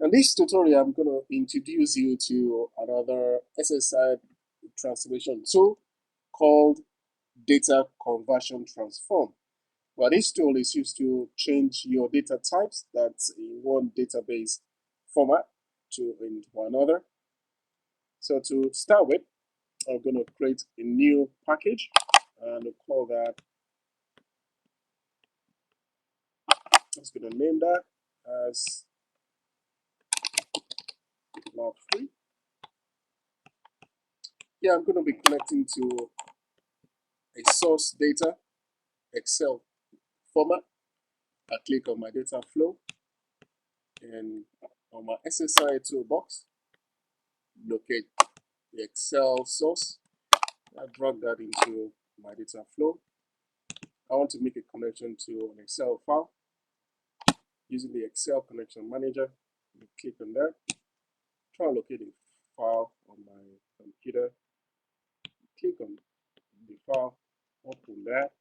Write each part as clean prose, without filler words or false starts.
In this tutorial, I'm going to introduce you to another SSI transformation tool called Data Conversion Transform. Well, this tool is used to change your data types that's in one database format into another. So to start with, I'm going to create a new package and call that, I'm just going to name that as log3. Here I'm going to be connecting to a source data Excel format. I click on my data flow and on my SSI toolbox, locate the Excel source. I drag that into my data flow. I want to make a connection to an Excel file using the Excel connection manager. You click on that, try and locate the file on my computer. Click on the file, open that,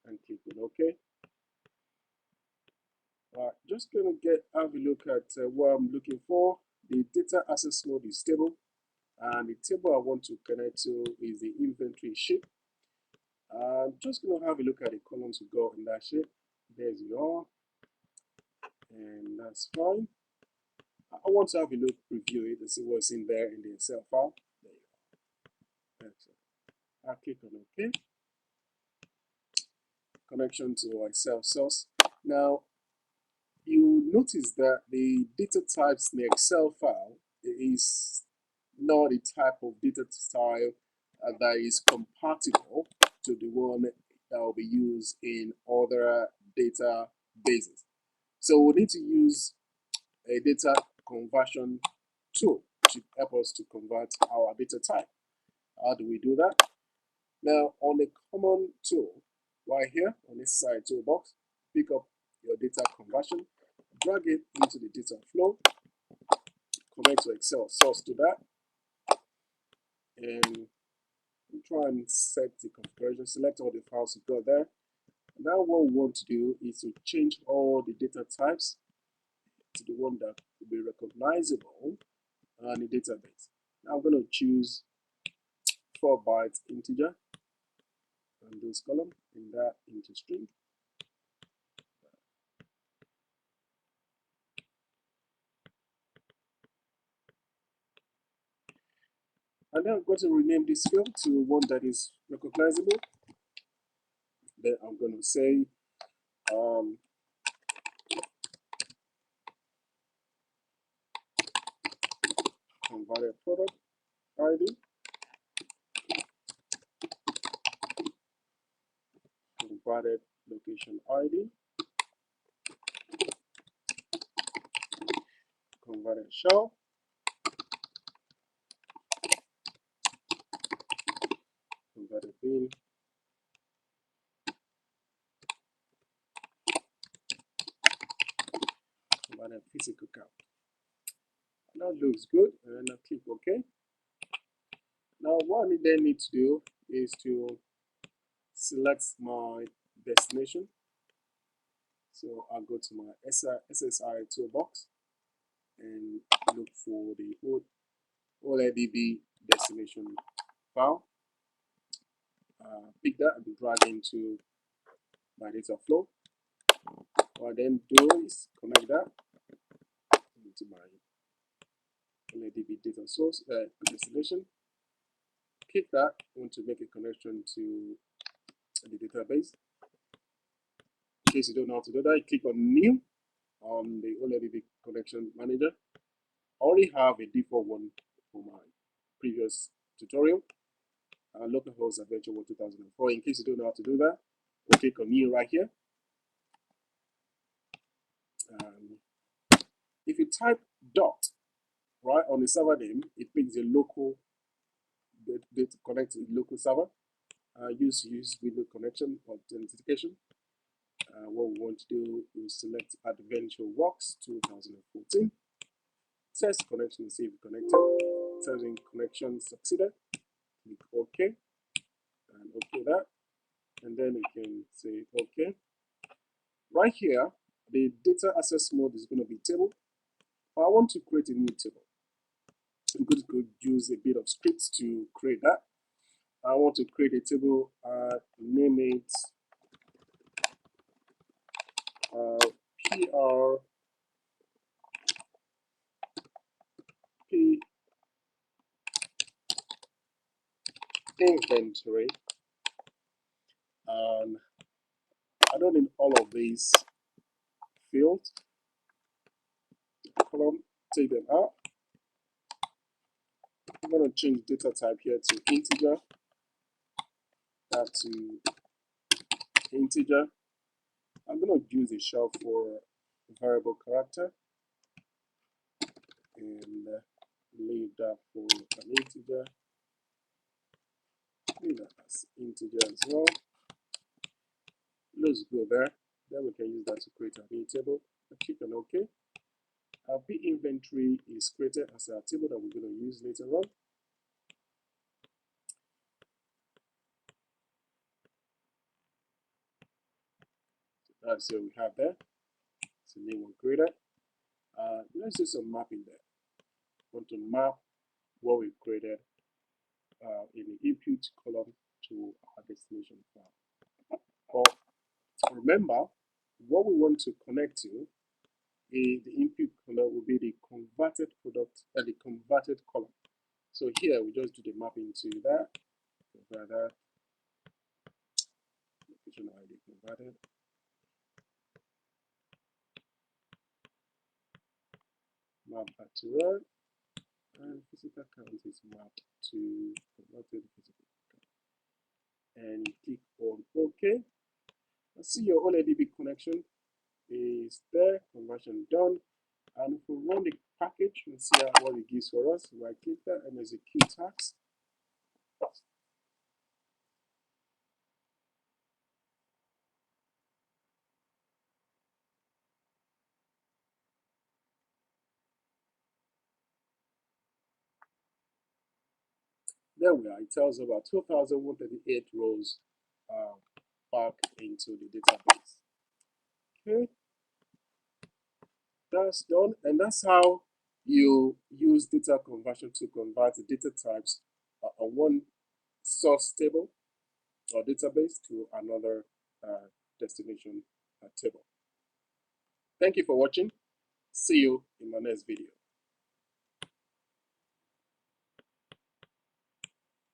and click on OK. Just gonna have a look at what I'm looking for. The data access mode is stable, and the table I want to connect to is the inventory sheet. I'm just going to have a look at the columns we got in that sheet. There's it all, and that's fine. I want to have a look, review it, and see what's in there in the Excel file. There you go. Excellent. I'll click on OK. Connection to Excel source. Now, you notice that the data types in the Excel file is not the type of data style that is compatible to the one that will be used in other databases. So we need to use a data conversion tool to help us to convert our data type. How do we do that? Now, on the common tool right here on this side toolbox, pick up your data conversion, drag it into the data flow, connect to Excel source to that, and try and set the configuration, select all the files you got there. Now what we want to do is to change all the data types to the one that will be recognizable on the database. Now I'm going to choose 4 bytes integer on this column in that into string. And then I'm going to rename this field to one that is recognizable. Then I'm going to say converted product ID, converted location ID, converted shell, converted bin, converted physical count. And that looks good, and I click OK. Now what I then need to do is to select my destination. So I'll go to my SSI toolbox and look for the OLEDB destination file. Pick that and drag into my data flow. What I then do is connect that into my OLEDB data source destination. Click that. I want to make a connection to the database. In case you don't know how to do that, click on New on the OLEDB connection manager. I already have a default one for my previous tutorial. Localhost Adventure World 2004. In case you don't know how to do that, we'll click on New right here. If you type dot right on the server name, it picks the local data connect to the local server. Use window connection authentication. What we want to do is select Adventure Works 2014. Test connection and see if connected. Testing connection succeeded. Click OK and OK that, and then we can say OK. Right here, the data access mode is going to be table. But I want to create a new table. I'm going to use a bit of script to create that. I want to create a table, name it PRP inventory, and I don't need all of these fields. Column, take them out. I'm going to change data type here to integer, that to integer. I'm going to use a shell for variable character and leave that for an integer. Leave that as integer as well. Let's go there. Then we can use that to create a new table. Click on OK. Our P inventory is created as our table that we're going to use later on. So that's what we have there. It's a new one created. Let's do some mapping there. Want to map what we created in the input column to our destination file. But remember, what we want to connect to the input column will be the converted product and the converted column. So here we just do the mapping to that. Convert that. Location ID converted. Map that to run. And physical count is mapped to converted physical count. And click on OK. Let's see your OLEDB connection is there. Conversion done. And if we run the package, we'll see what it gives for us. Right click that and execute task. There we are. It tells about 2,138 rows back into the database. Okay, that's done, and that's how you use data conversion to convert the data types on one source table or database to another destination table. Thank you for watching. See you in my next video.